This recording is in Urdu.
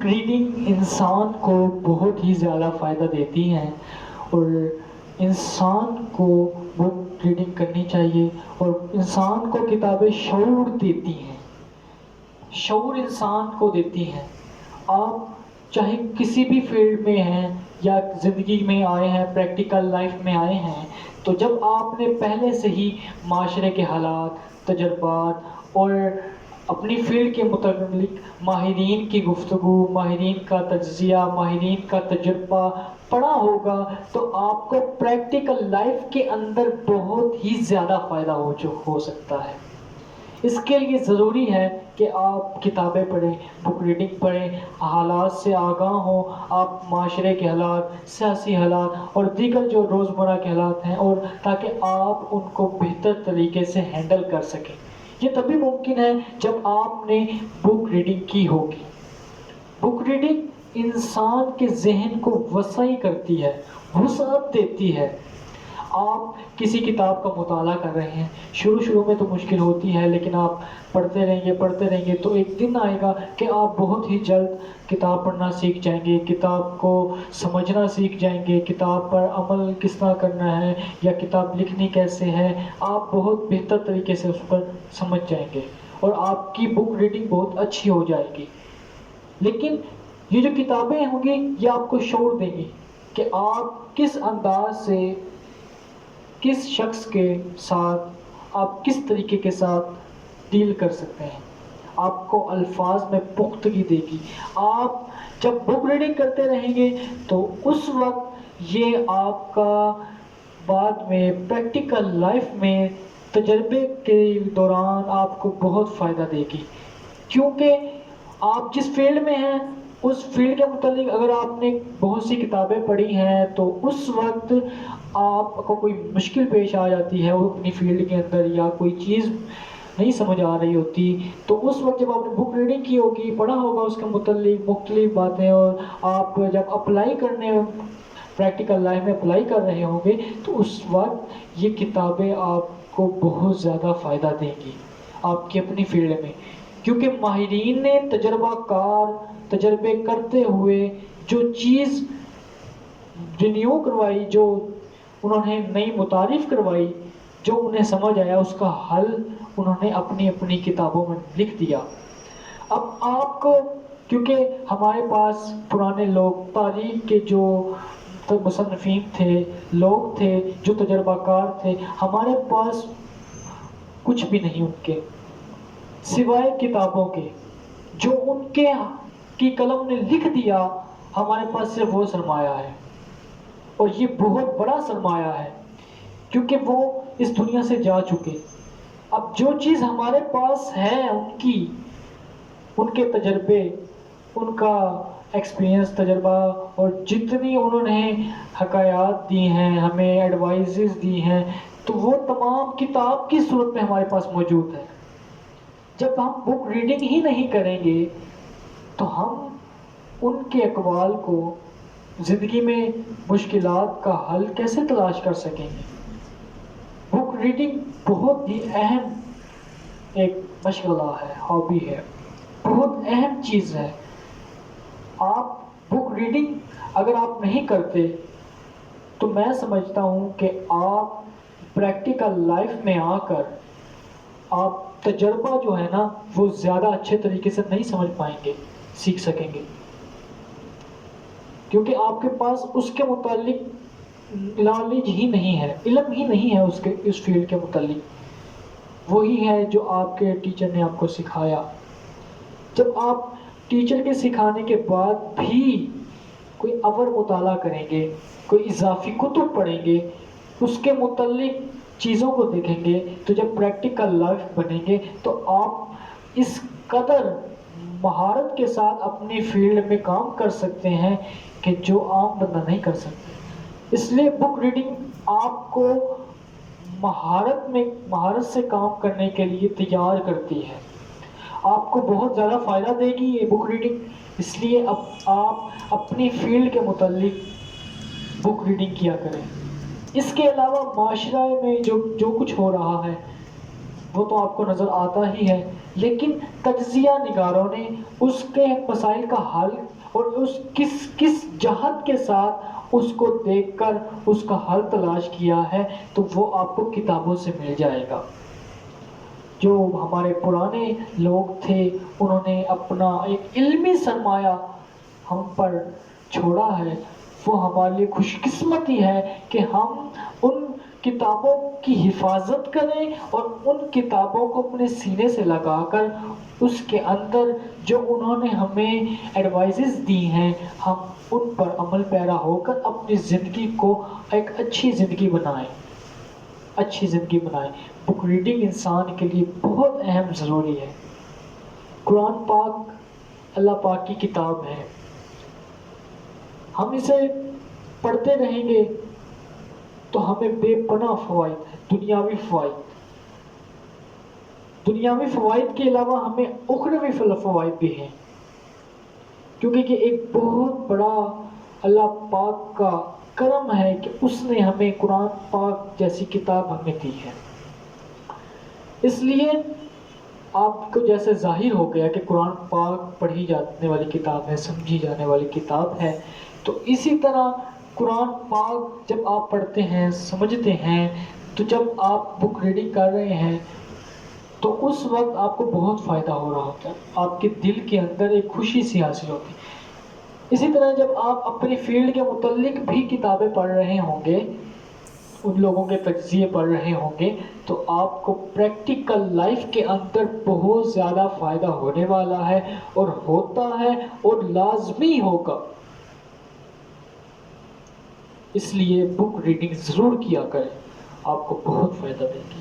ریڈنگ انسان کو بہت ہی زیادہ فائدہ دیتی ہیں، اور انسان کو بک ریڈنگ کرنی چاہیے، اور انسان کو کتابیں شعور دیتی ہیں، شعور انسان کو دیتی ہیں۔ آپ چاہے کسی بھی فیلڈ میں ہیں یا زندگی میں آئے ہیں، پریکٹیکل لائف میں آئے ہیں، تو جب آپ نے پہلے سے ہی معاشرے کے حالات، تجربات اور اپنی فیلڈ کے متعلق ماہرین کی گفتگو، ماہرین کا تجزیہ، ماہرین کا تجربہ پڑھا ہوگا، تو آپ کو پریکٹیکل لائف کے اندر بہت ہی زیادہ فائدہ ہو سکتا ہے۔ اس کے لیے ضروری ہے کہ آپ کتابیں پڑھیں، بک ریڈنگ پڑھیں، حالات سے آگاہ ہوں، آپ معاشرے کے حالات، سیاسی حالات اور دیگر جو روزمرہ کے حالات ہیں، اور تاکہ آپ ان کو بہتر طریقے سے ہینڈل کر سکیں۔ یہ تبھی ممکن ہے جب آپ نے بک ریڈنگ کی ہوگی۔ بک ریڈنگ انسان کے ذہن کو وسیع کرتی ہے، وسعت دیتی ہے۔ آپ کسی کتاب کا مطالعہ کر رہے ہیں، شروع میں تو مشکل ہوتی ہے، لیکن آپ پڑھتے رہیں گے تو ایک دن آئے گا کہ آپ بہت ہی جلد کتاب پڑھنا سیکھ جائیں گے، کتاب کو سمجھنا سیکھ جائیں گے، کتاب پر عمل کس طرح کرنا ہے یا کتاب لکھنی کیسے ہے، آپ بہت بہتر طریقے سے اس پر سمجھ جائیں گے، اور آپ کی بک ریڈنگ بہت اچھی ہو جائے گی۔ لیکن یہ جو کتابیں ہوں گی یہ آپ کو شعور دیں گی کہ آپ کس انداز سے، کس شخص کے ساتھ، آپ کس طریقے کے ساتھ ڈیل کر سکتے ہیں، آپ کو الفاظ میں پختگی دے گی۔ آپ جب بک ریڈنگ کرتے رہیں گے تو اس وقت یہ آپ کا بعد میں پریکٹیکل لائف میں تجربے کے دوران آپ کو بہت فائدہ دے گی، کیونکہ آپ جس فیلڈ میں ہیں اس فیلڈ کے متعلق اگر آپ نے بہت سی کتابیں پڑھی ہیں تو اس وقت آپ کو کوئی مشکل پیش آ جاتی ہے وہ اپنی فیلڈ کے اندر، یا کوئی چیز نہیں سمجھ آ رہی ہوتی، تو اس وقت جب آپ نے بک ریڈنگ کی ہوگی، پڑھا ہوگا اس کے متعلق مختلف باتیں، اور آپ جب اپلائی کرنے، پریکٹیکل لائف میں اپلائی کر رہے ہوں گے، تو اس وقت یہ کتابیں آپ کو بہت زیادہ فائدہ دیں گی آپ کی اپنی فیلڈ میں، کیونکہ ماہرین نے تجربہ کار، تجربے کرتے ہوئے جو چیز رینیو کروائی، جو انہوں نے نئی متعارف کروائی، جو انہیں سمجھ آیا، اس کا حل انہوں نے اپنی اپنی کتابوں میں لکھ دیا۔ اب آپ کو، کیونکہ ہمارے پاس پرانے لوگ، تاریخ کے جو مصنفین تھے، لوگ تھے جو تجربہ کار تھے، ہمارے پاس کچھ بھی نہیں ان کے سوائے کتابوں کے، جو ان کے کی قلم نے لکھ دیا، ہمارے پاس صرف وہ سرمایہ ہے، اور یہ بہت بڑا سرمایہ ہے، کیونکہ وہ اس دنیا سے جا چکے۔ اب جو چیز ہمارے پاس ہے ان کے تجربے، ان کا ایکسپیرینس، تجربہ، اور جتنی انہوں نے حکایات دی ہیں، ہمیں ایڈوائزز دی ہیں، تو وہ تمام کتاب کی صورت میں ہمارے پاس موجود ہے۔ جب ہم بک ریڈنگ ہی نہیں کریں گے تو ہم ان کے اقوال کو، زندگی میں مشکلات کا حل کیسے تلاش کر سکیں گے؟ بک ریڈنگ بہت ہی اہم ایک مشغلہ ہے، ہابی ہے، بہت اہم چیز ہے۔ آپ بک ریڈنگ اگر آپ نہیں کرتے تو میں سمجھتا ہوں کہ آپ پریکٹیکل لائف میں آ کر آپ تجربہ جو ہے نا وہ زیادہ اچھے طریقے سے نہیں سمجھ پائیں گے، سیکھ سکیں گے، کیونکہ آپ کے پاس اس کے متعلق نالج ہی نہیں ہے، علم ہی نہیں ہے اس فیلڈ کے متعلق، وہی ہے جو آپ کے ٹیچر نے آپ کو سکھایا۔ جب آپ ٹیچر کے سکھانے کے بعد بھی کوئی اور مطالعہ کریں گے، کوئی اضافی کتب پڑھیں گے، اس کے متعلق چیزوں کو دیکھیں گے، تو جب پریکٹیکل لائف بنیں گے تو آپ اس قدر مہارت کے ساتھ اپنی فیلڈ میں کام کر سکتے ہیں کہ جو عام بندہ نہیں کر سکتے۔ اس لیے بک ریڈنگ آپ کو مہارت سے کام کرنے کے لیے تیار کرتی ہے، آپ کو بہت زیادہ فائدہ دے گی یہ بک ریڈنگ۔ اس لیے اب آپ اپنی فیلڈ کے متعلق بک ریڈنگ کیا کریں۔ اس کے علاوہ معاشرے میں جو کچھ ہو رہا ہے وہ تو آپ کو نظر آتا ہی ہے، لیکن تجزیہ نگاروں نے اس کے مسائل کا حل اور اس کس جہت کے ساتھ اس کو دیکھ کر اس کا حل تلاش کیا ہے، تو وہ آپ کو کتابوں سے مل جائے گا۔ جو ہمارے پرانے لوگ تھے انہوں نے اپنا ایک علمی سرمایہ ہم پر چھوڑا ہے، وہ ہمارے لیے خوش قسمتی ہے کہ ہم ان کتابوں کی حفاظت کریں اور ان کتابوں کو اپنے سینے سے لگا کر اس کے اندر جو انہوں نے ہمیں ایڈوائزز دی ہیں ہم ان پر عمل پیرا ہو کر اپنی زندگی کو ایک اچھی زندگی بنائیں، اچھی زندگی بنائیں۔ بک ریڈنگ انسان کے لیے بہت اہم ضروری ہے۔ قرآن پاک اللہ پاک کی کتاب ہے، ہم اسے پڑھتے رہیں گے تو ہمیں بے پناہ فوائد ہیں، دنیاوی فوائد کے علاوہ ہمیں اخروی فوائد بھی ہیں، کیونکہ یہ ایک بہت بڑا اللہ پاک کا کرم ہے کہ اس نے ہمیں قرآن پاک جیسی کتاب ہمیں دی ہے۔ اس لیے آپ کو جیسے ظاہر ہو گیا کہ قرآن پاک پڑھی جانے والی کتاب ہے، سمجھی جانے والی کتاب ہے، تو اسی طرح قرآن پاک جب آپ پڑھتے ہیں، سمجھتے ہیں، تو جب آپ بک ریڈنگ کر رہے ہیں تو اس وقت آپ کو بہت فائدہ ہو رہا ہوتا ہے، آپ کے دل کے اندر ایک خوشی سی حاصل ہوتی ہے۔ اسی طرح جب آپ اپنی فیلڈ کے متعلق بھی کتابیں پڑھ رہے ہوں گے، ان لوگوں کے تجزیے پڑھ رہے ہوں گے، تو آپ کو پریکٹیکل لائف کے اندر بہت زیادہ فائدہ ہونے والا ہے اور ہوتا ہے اور لازمی ہوگا۔ اس لیے بک ریڈنگ ضرور کیا کریں، آپ کو بہت فائدہ دے گی۔